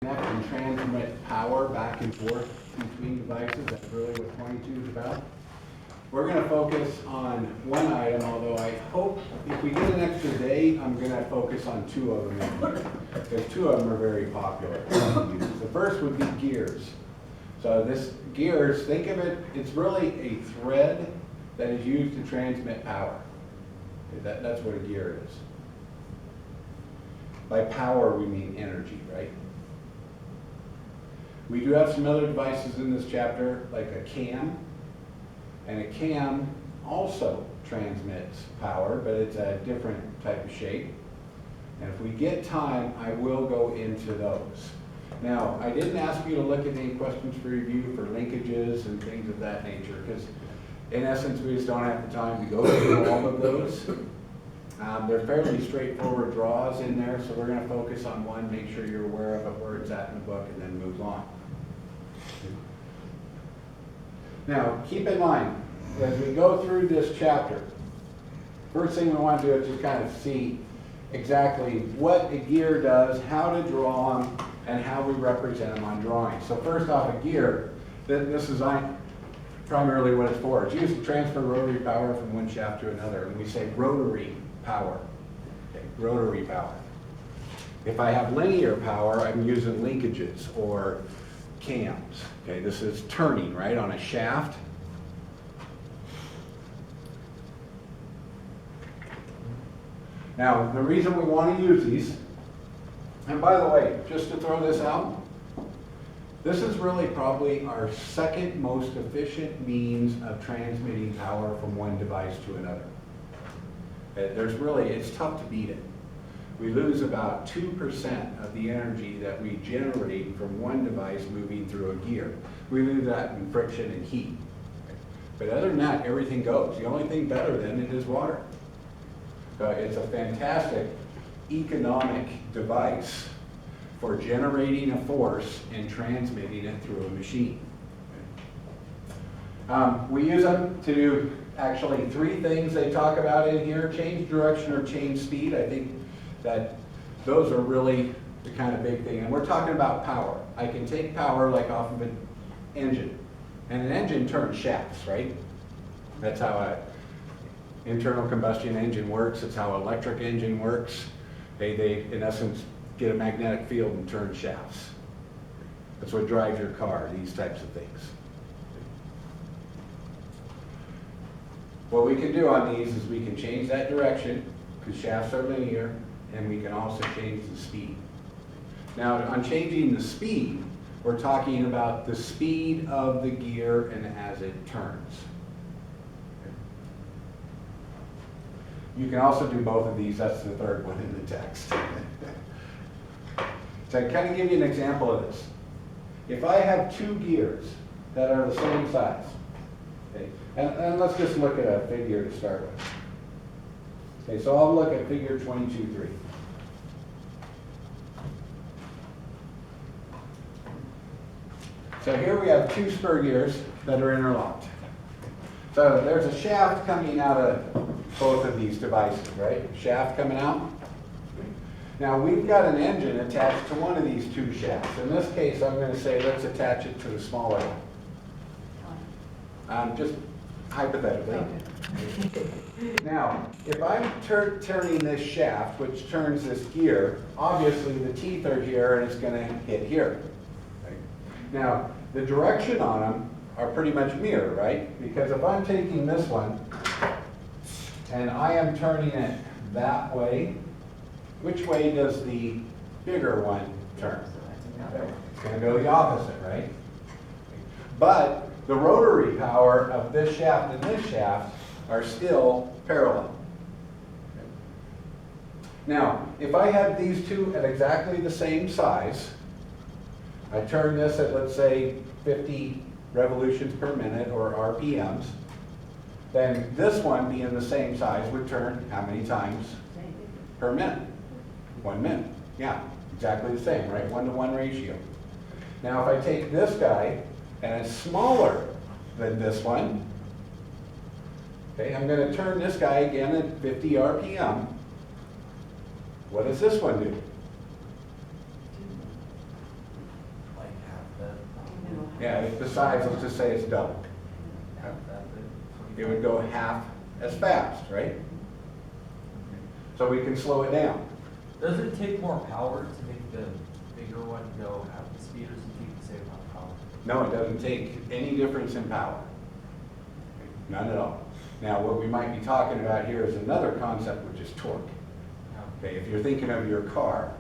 connect and transmit power back and forth between devices. That's really what 22 is about. We're going to focus on one item, although I hope if we get an extra day, I'm going to focus on two of them in here, because two of them are very popular. The first would be gears. So this gears, think of it, it's really a thread that is used to transmit power. Okay, that's what a gear is. By power, we mean energy, right? We do have some other devices in this chapter, like a cam. And a cam also transmits power, but it's a different type of shape. And if we get time, I will go into those. Now, I didn't ask you to look at any questions for review for linkages and things of that nature, because in essence, we just don't have the time to go through all of those. They're fairly straightforward draws in there, so we're going to focus on one, make sure you're aware of it, where it's at in the book, and then move on. Now, keep in mind, as we go through this chapter, first thing we want to do is just kind of see exactly what a gear does, how to draw them, and how we represent them on drawings. So first off, a gear, this is primarily what it's for. It's used to transfer rotary power from one shaft to another, and we say rotary power. Okay, rotary power. If I have linear power, I'm using linkages or cams. Okay, this is turning, right, on a shaft. Now, the reason we want to use these, and by the way, just to throw this out, this is really probably our second most efficient means of transmitting power from one device to another. It's tough to beat it. We lose about 2% of the energy that we generate from one device moving through a gear. We lose that in friction and heat. But other than that, everything goes. The only thing better than it is water. It's a fantastic economic device for generating a force and transmitting it through a machine. We use them to do actually three things they talk about in here: change direction or change speed. I think that those are really the kind of big thing. And we're talking about power. I can take power like off of an engine. And an engine turns shafts, right? That's how an internal combustion engine works. It's how an electric engine works. They, in essence, get a magnetic field and turn shafts. That's what drives your car, these types of things. What we can do on these is we can change that direction, because shafts are linear, and we can also change the speed. Now, on changing the speed, we're talking about the speed of the gear and as it turns. You can also do both of these. That's the third one in the text. So I kind of give you an example of this. If I have two gears that are the same size, okay, and let's just look at a figure to start with. Okay, so I'll look at figure 22.3. So here we have two spur gears that are interlocked. So there's a shaft coming out of both of these devices, right? Shaft coming out. Now we've got an engine attached to one of these two shafts. In this case, I'm going to say let's attach it to the smaller one. Just hypothetically. Okay. Now, if I'm turning this shaft, which turns this gear, obviously the teeth are here and it's going to hit here. Right? Now, the direction on them are pretty much mirror, right? Because if I'm taking this one and I am turning it that way, which way does the bigger one turn? Okay. It's going to go the opposite, right? But the rotary power of this shaft and this shaft are still parallel. Okay. Now, if I had these two at exactly the same size, I turn this at, let's say, 50 revolutions per minute, or RPMs, then this one being the same size would turn how many times per minute? 1 minute. Yeah, exactly the same, right? 1-to-1 ratio. Now if I take this guy and it's smaller than this one, okay, I'm going to turn this guy again at 50 RPM. What does this one do? Yeah, if the size, let's just say it's double. It would go half as fast, right? So we can slow it down. Does it take more power to make the bigger one go half the speed, or does it take the same amount of power? No, it doesn't take any difference in power. None at all. Now, what we might be talking about here is another concept, which is torque. Okay, if you're thinking of your car,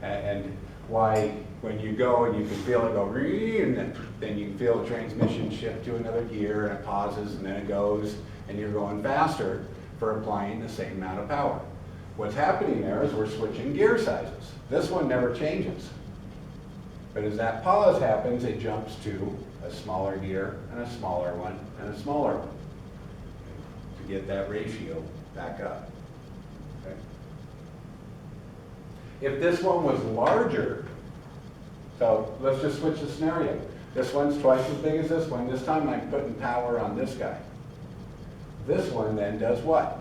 and why when you go and you can feel it go, and then you can feel the transmission shift to another gear, and it pauses, and then it goes, and you're going faster for applying the same amount of power. What's happening there is we're switching gear sizes. This one never changes. But as that pause happens, it jumps to a smaller gear, and a smaller one, and a smaller one, to get that ratio back up. Okay? If this one was larger, so let's just switch the scenario. This one's twice as big as this one. This time I'm putting power on this guy. This one then does what?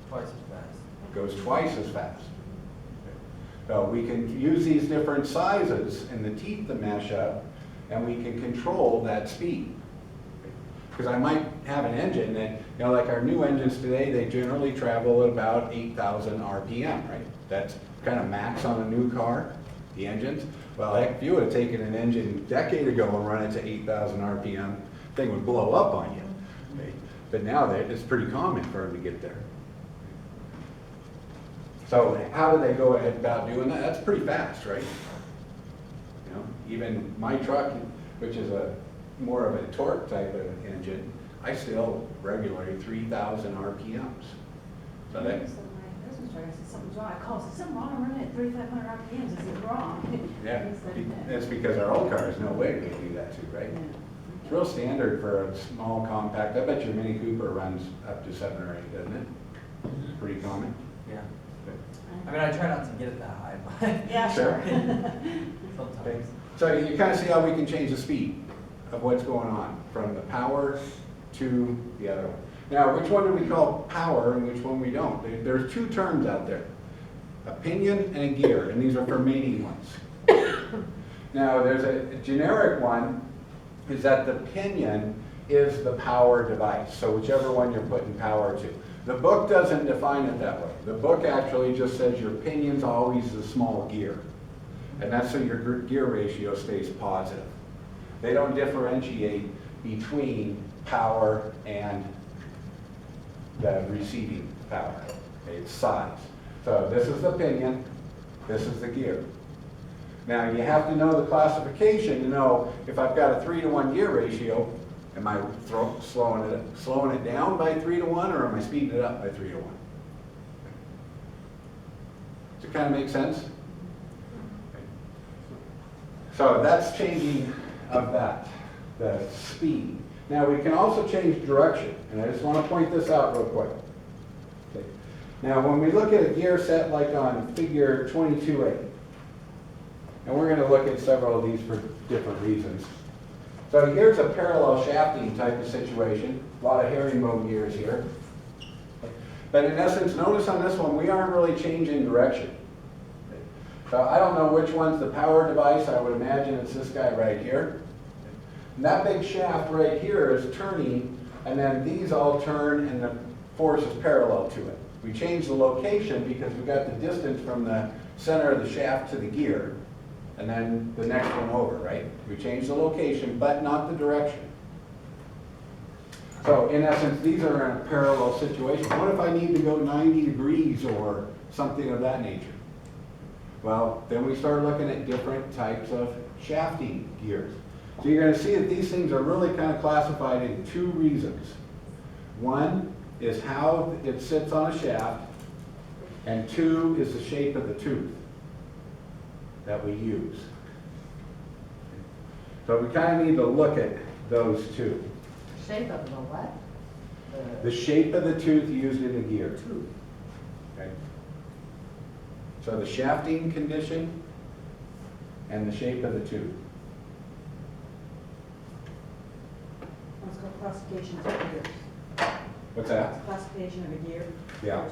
Twice as fast. Goes twice as fast. So we can use these different sizes and the teeth to mesh up, and we can control that speed. Because I might have an engine that, like our new engines today, they generally travel at about 8,000 RPM, right? That's kind of max on a new car, the engines. Well, heck, if you would have taken an engine a decade ago and run it to 8,000 RPM, the thing would blow up on you. Okay? But now it's pretty common for them to get there. So how do they go ahead about doing that? That's pretty fast, right? Even my truck, which is more of a torque type of engine, I still regulate 3,000 RPMs. So that. My business driver said something's wrong. I called, said something wrong. I'm running at 3,500 RPMs. I said wrong. Yeah, He said, that's because our old cars, no way we can do that too, right? yeah. It's real standard for a small compact. I bet your Mini Cooper runs up to 7 or 8, doesn't it? Pretty common. Yeah. I mean, I try not to get it that high, but Yeah, Sure. sometimes. So you kind of see how we can change the speed of what's going on from the power to the other one. Now, which one do we call power and which one we don't? There's two terms out there, a pinion and a gear, and these are for mating ones. Now, there's a generic one, is that the pinion is the power device, so whichever one you're putting power to. The book doesn't define it that way. The book actually just says your pinion's always the small gear. And that's so your gear ratio stays positive. They don't differentiate between power and the receiving power. Okay, it's size. So this is the pinion, this is the gear. Now you have to know the classification to know if I've got a 3-to-1 gear ratio, am I slowing it down by 3-to-1, or am I speeding it up by 3-to-1? Does it kind of make sense? So that's changing of that, the speed. Now we can also change direction, and I just want to point this out real quick. Okay. Now when we look at a gear set like on figure 22A, and we're going to look at several of these for different reasons. So here's a parallel shafting type of situation, a lot of herringbone gears here. But in essence, notice on this one, we aren't really changing direction. So I don't know which one's the power device. I would imagine it's this guy right here. And that big shaft right here is turning, and then these all turn, and the force is parallel to it. We changed the location because we got the distance from the center of the shaft to the gear, and then the next one over, right? We changed the location, but not the direction. So in essence, these are in a parallel situation. What if I need to go 90 degrees or something of that nature? Well, then we start looking at different types of shafting gears. So you're going to see that these things are really kind of classified in two reasons. One is how it sits on a shaft, and two is the shape of the tooth that we use. So we kind of need to look at those two. Shape of the what? The shape of the tooth used in the gear. Okay. So the shafting condition and the shape of the tooth. Let's go classification of gears. What's that? Classification of a gear. Yeah.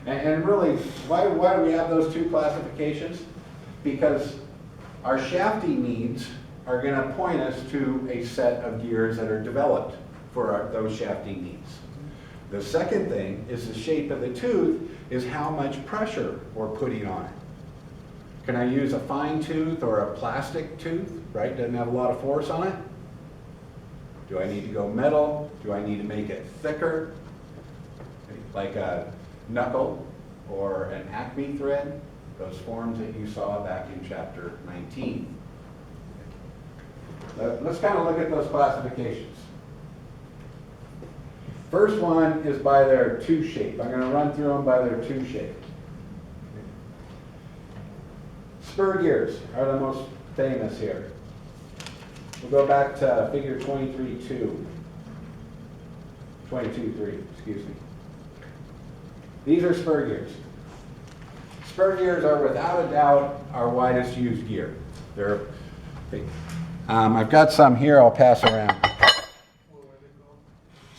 Okay. And really, why do we have those two classifications? Because our shafting needs are going to point us to a set of gears that are developed for those shafting needs. The second thing is the shape of the tooth is how much pressure we're putting on it. Can I use a fine tooth or a plastic tooth, right? Doesn't have a lot of force on it. Do I need to go metal? Do I need to make it thicker? Like a knuckle or an Acme thread, those forms that you saw back in chapter 19. Let's kind of look at those classifications. First one is by their tooth shape. I'm going to run through them by their tooth shape. Spur gears are the most famous here. We'll go back to figure 23.2. 22.3, excuse me. These are spur gears. Spur gears are without a doubt our widest used gear. They're big. I've got some here I'll pass around.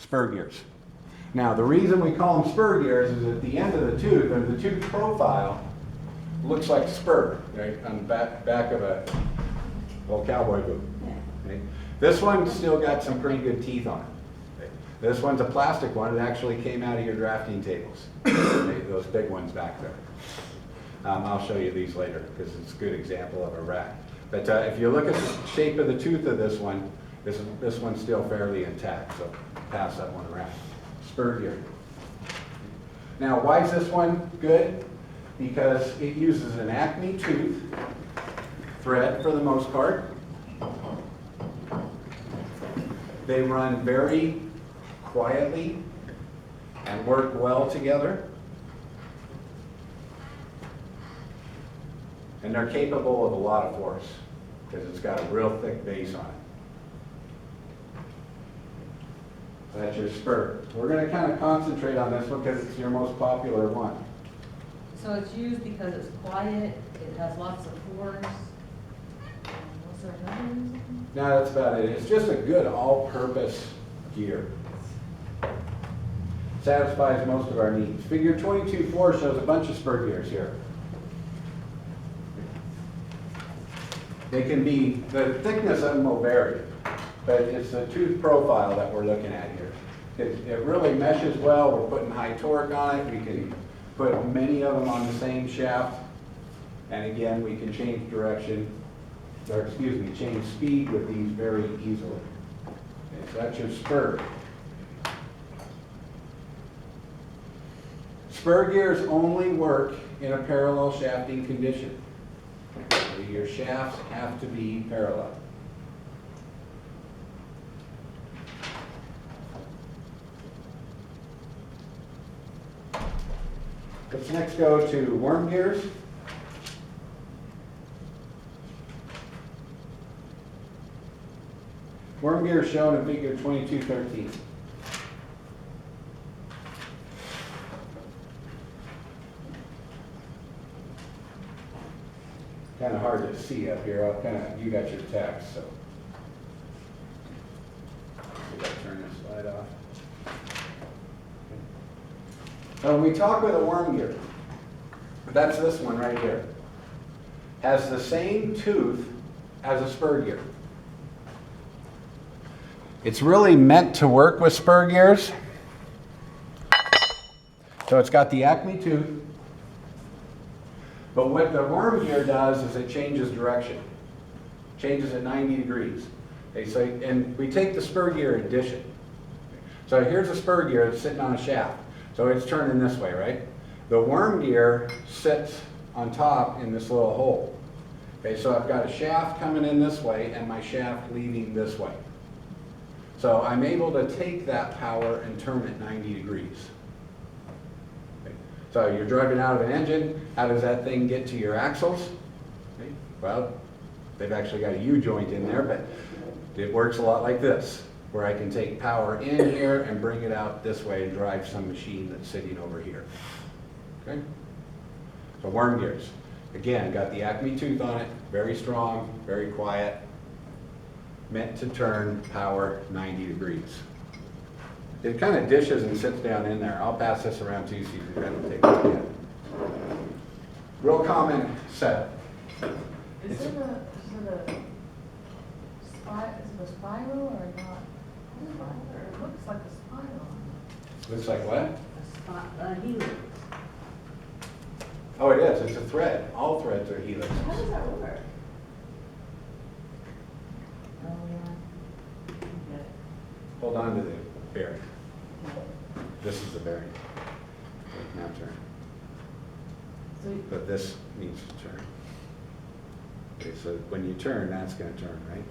Spur gears. Now the reason we call them spur gears is at the end of the tooth, or the tooth profile, looks like spur, right, on the back of a old cowboy boot. Okay? This one's still got some pretty good teeth on it. Okay? This one's a plastic one. It actually came out of your drafting tables. Okay? Those big ones back there. I'll show you these later because it's a good example of a rack. But if you look at the shape of the tooth of this one, this one's still fairly intact, so pass that one around. Spur gear. Now, why is this one good? Because it uses an Acme tooth thread for the most part. They run very quietly and work well together. And they're capable of a lot of force because it's got a real thick base on it. So that's your spur. We're going to kind of concentrate on this one because it's your most popular one. So it's used because it's quiet, it has lots of force. Was there another reason? No, that's about it. It's just a good all-purpose gear. Satisfies most of our needs. Figure 22.4 shows a bunch of spur gears here. They can be, the thickness of them will vary, but it's the tooth profile that we're looking at here. It really meshes well. We're putting high torque on it. We can put many of them on the same shaft. And again, we can change direction, or excuse me, change speed with these very easily. Okay, so that's your spur. Spur gears only work in a parallel shafting condition. Your shafts have to be parallel. Let's next go to worm gears. Worm gears shown in figure 22.13. Kind of hard to see up here. You got your text, so. See if I turn this slide off. So when we talk with a worm gear, that's this one right here. Has the same tooth as a spur gear. It's really meant to work with spur gears. So it's got the Acme tooth. But what the worm gear does is it changes direction. Changes at 90 degrees. Okay, so, and we take the spur gear addition. So here's a spur gear that's sitting on a shaft. So it's turning this way, right? The worm gear sits on top in this little hole. Okay, so I've got a shaft coming in this way and my shaft leaving this way. So I'm able to take that power and turn it 90 degrees. Okay. So you're driving out of an engine, how does that thing get to your axles? Okay. Well, they've actually got a U-joint in there, but it works a lot like this, where I can take power in here and bring it out this way and drive some machine that's sitting over here. Okay? So worm gears. Again, got the Acme tooth on it, very strong, very quiet, meant to turn power 90 degrees. It kind of dishes and sits down in there. I'll pass this around to you so you can kind of take a look at it. Real common setup. Is it a spiral or not? It looks like a spiral. Looks like what? A spot, a helix. Oh, it is, it's a thread. All threads are helixes. How does that work? Oh, yeah. Okay. Hold on to the bearing. This is the bearing. Now turn. So, But this needs to turn. Okay, so when you turn, that's gonna turn, right?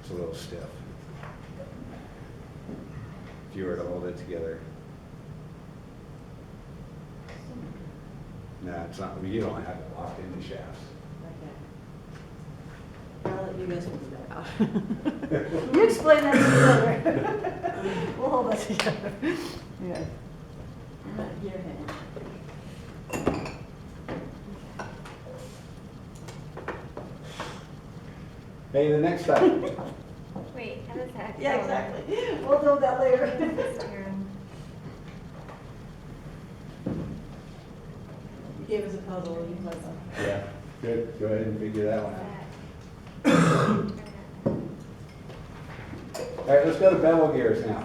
It's a little stiff. If you were to hold it together. No, it's not, you don't have it locked into shafts. okay. I'll let you guys figure that out. You explain that to me later. We'll hold that together. Yeah. I'm not a gear hand. Hey, the next step. Wait, how does that? Yeah, go? exactly. We'll do that later. Steering. You gave us a puzzle, you puzzle. Yeah, good, go ahead and figure that one out. That. All right, let's go to bevel gears now.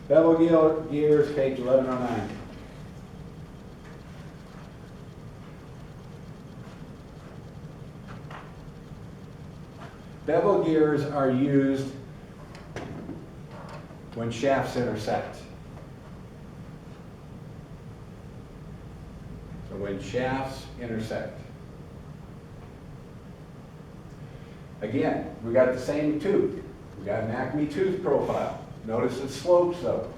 Bevel gears, page 1109. Bevel gears are used when shafts intersect. So when shafts intersect. Again, we got the same tooth. We got an Acme tooth profile. Notice it slopes though.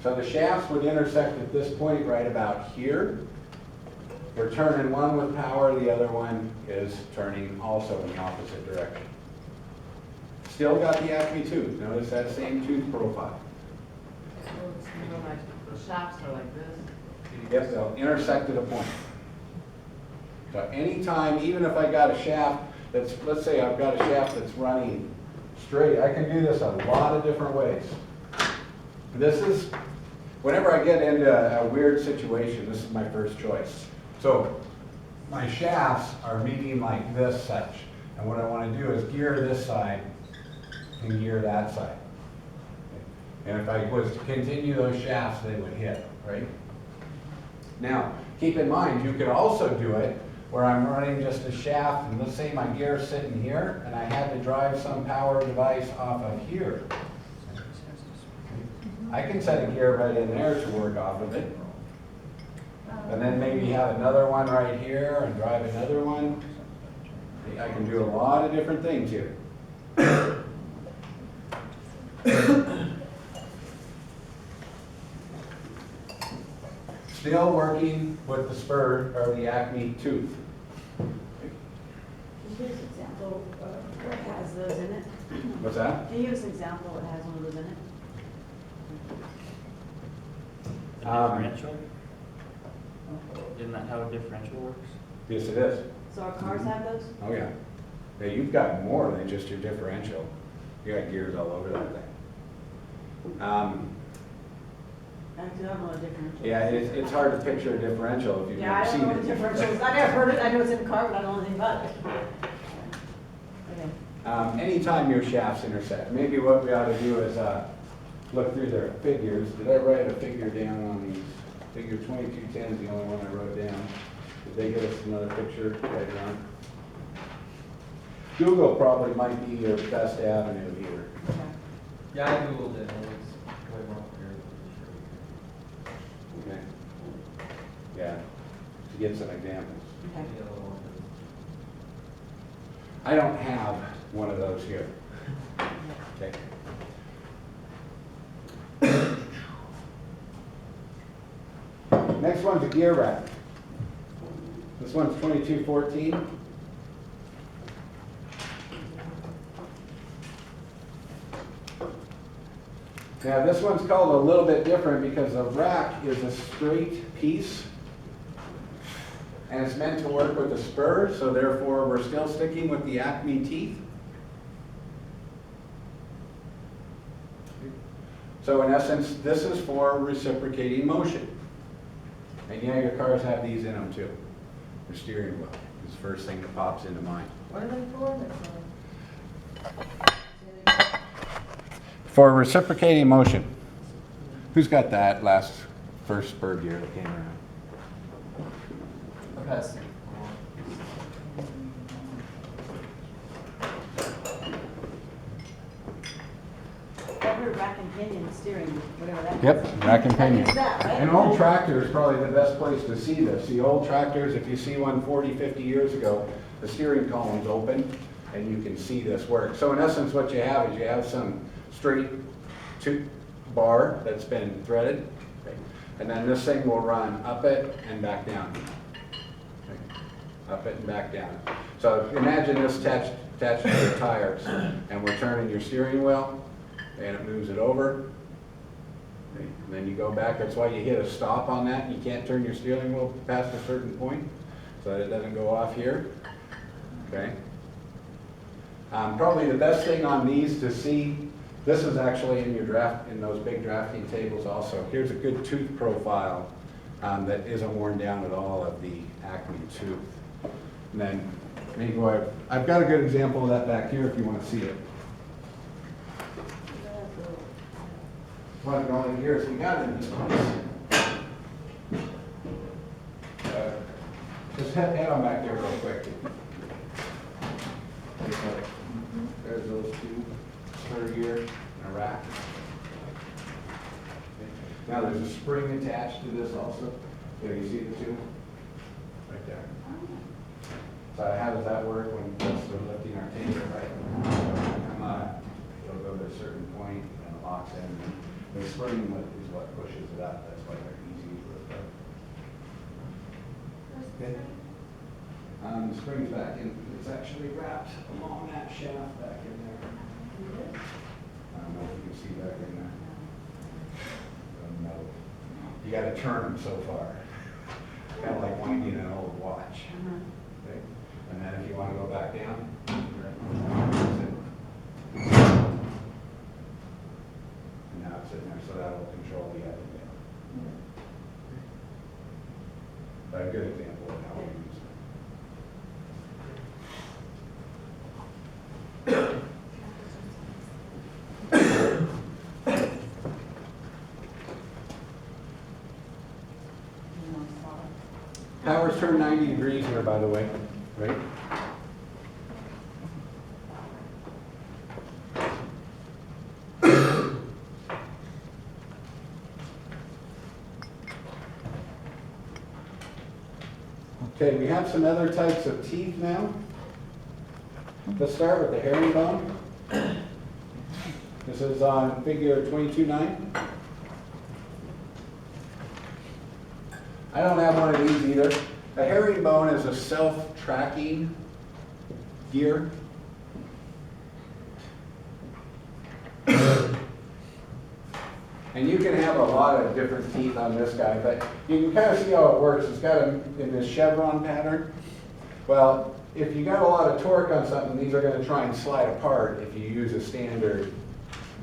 So the shafts would intersect at this point right about here. We're turning one with power, the other one is turning also in the opposite direction. Still got the Acme tooth. Notice that same tooth profile. So it's more like, the shafts are like this. Yep, they'll intersect at a point. So anytime, even if I got a shaft that's, let's say I've got a shaft that's running straight, I can do this a lot of different ways. This is, whenever I get into a weird situation, this is my first choice. So my shafts are meeting like this such, and what I want to do is gear this side and gear that side. And if I was to continue those shafts, they would hit, right? Now, keep in mind, you could also do it where I'm running just a shaft, and let's say my gear's sitting here, and I had to drive some power device off of here. I can set a gear right in there to work off of it. And then maybe have another one right here and drive another one. I can do a lot of different things here. Still working with the spur or the Acme tooth. Here's an example where it has those in it. What's that? Can you give us an example that has one of those in it? Differential? Isn't that how a differential works? Yes, it is. So our cars have those? Oh, yeah. Yeah, you've got more than just your differential. You got gears all over that thing. Actually, I don't know what a differential is. Yeah, it's hard to picture a differential if you've Yeah, I never don't seen know what it. a differential is. I never heard it. I know it's in the car, but I don't know anything about it. Okay. Anytime your shafts intersect, maybe what we ought to do is look through their figures. Did I write a figure down on these? Figure 2210 is the only one I wrote down. Did they give us another picture later on? Google probably might be your best avenue here. Okay. Yeah, I Googled it, and it's way more clear than Okay. Yeah, to get some examples. Okay. the other one. I don't have one of those here. Okay. Next one's a gear rack. This one's 2214. Now this one's called a little bit different because the rack is a straight piece and it's meant to work with a spur, so therefore we're still sticking with the Acme teeth. So in essence, this is for reciprocating motion. And yeah, your cars have these in them too. The steering wheel It's the first thing that pops into mind. What are they for? For reciprocating motion. Who's got that first spur gear that came around? I've had some. I heard rack and pinion steering, whatever that is. Yep, rack and pinion. Use that, right? An old tractor is probably the best place to see this. The old tractors, if you see one 40, 50 years ago, the steering column's open and you can see this work. So in essence, what you have is you have some straight bar that's been threaded, okay, and then this thing will run up it and back down. Okay, up it and back down. So imagine this attached to your tires, and we're turning your steering wheel, and it moves it over. Okay, and then you go back. That's why you hit a stop on that. You can't turn your steering wheel past a certain point, so that it doesn't go off here. Okay. Probably the best thing on these to see, this is actually in your draft, in those big drafting tables also. Here's a good tooth profile that isn't worn down at all of the Acme tooth. And then, I've got a good example of that back here if you want to see it. One of the only gears we got in this place. Just head on back there real quick. There's those two, spur gear and a rack. Now there's a spring attached to this also. Yeah, you see the two? Right there. So how does that work when we're lifting our tanker, right? Come on, it'll go to a certain point and it locks in. The spring is what pushes it up. That's why they're easy to lift up. Okay. The spring's back in. It's actually wrapped along that shaft back in there. I don't know if you can see back in there. No. You got to turn them so far. Kind of like winding an old watch. Okay? And then if you want to go back down, that's it. And now it's sitting there, so that will control the other thing. But a good example of how we use it. Powers turn 90 degrees here, by the way, right? Okay, we have some other types of teeth now. Let's start with the herringbone. This is on figure 22.9. I don't have one of these either. A herringbone is a self-tracking gear. And you can have a lot of different teeth on this guy, but you can kind of see how it works. It's got them in this chevron pattern. Well, if you got a lot of torque on something, these are going to try and slide apart if you use a standard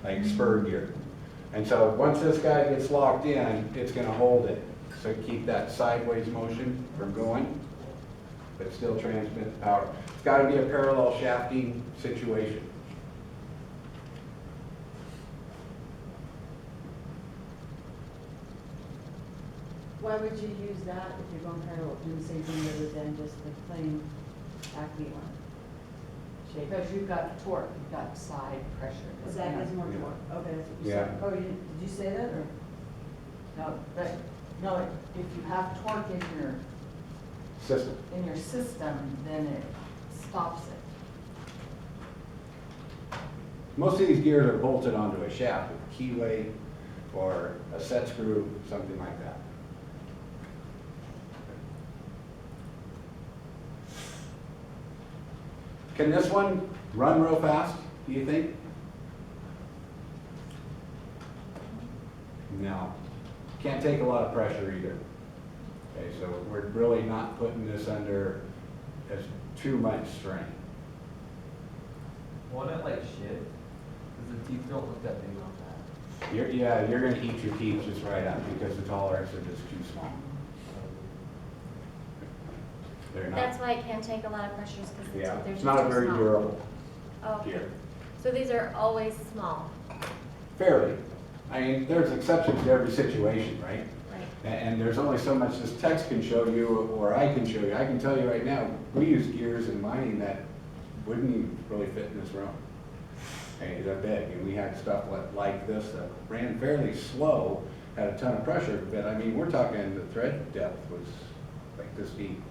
like spur gear. And so once this guy gets locked in, it's going to hold it. So keep that sideways motion from going, but still transmit the power. It's got to be a parallel shafting situation. Why would you use that if you're going parallel, do the same thing other than just the plain Acme one? Shape. Because you've got torque, you've got side pressure. Zach has more torque. Okay, that's what you Yeah. said. Oh, did you say that or? No, but, no, if you have torque System. in your system, then it stops it. Most of these gears are bolted onto a shaft with a keyway or a set screw, something like that. Can this one run real fast, do you think? No. Can't take a lot of pressure either. Okay, so we're really not putting this under as too much strain. Won't it like shift? Because the teeth don't look that big on that. You're gonna eat your teeth just right up because the tolerances are just too small. They're not. That's why it can take a lot of pressures, because the Yeah, teeth are it's just not a too very small. durable Oh, okay. gear. So these are always small, Fairly. I mean, there's exceptions to every situation, right? right? And there's only so much this text can show you, or I can show you. I can tell you right now, we use gears in mining that wouldn't even really fit in this room. Okay, they're big, and we had stuff like this that ran fairly slow, had a ton of pressure, but I mean, we're talking the thread depth was like this deep.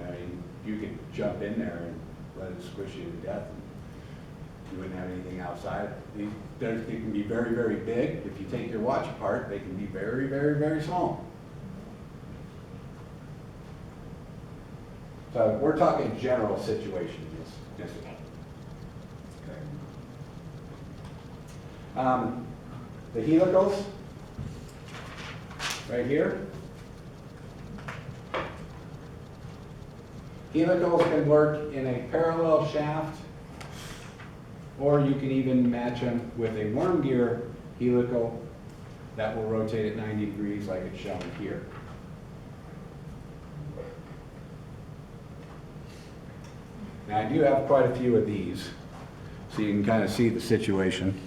I mean, you could jump in there and let it squish you to death, and you wouldn't have anything outside. They can be very, very big. If you take your watch apart, they can be very, very, very small. So we're talking general situations. Yes. The helicals, right here. Helicals can work in a parallel shaft, or you can even match them with a worm gear helical that will rotate at 90 degrees like it's shown here. Now I do have quite a few of these, so you can kind of see the situation.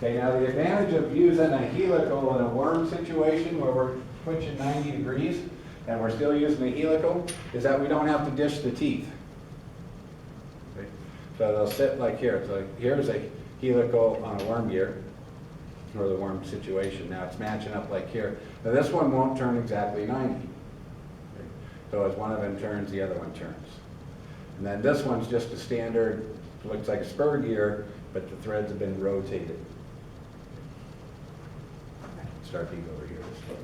Okay, now the advantage of using a helical in a worm situation where we're twitching 90 degrees and we're still using a helical is that we don't have to dish the teeth. Okay? So they'll sit like here. So here's a helical on a worm gear, or the worm situation. Now it's matching up like here. Now this one won't turn exactly 90. Okay? So as one of them turns, the other one turns. And then this one's just a standard, looks like a spur gear, but the threads have been rotated. Start these over here this way.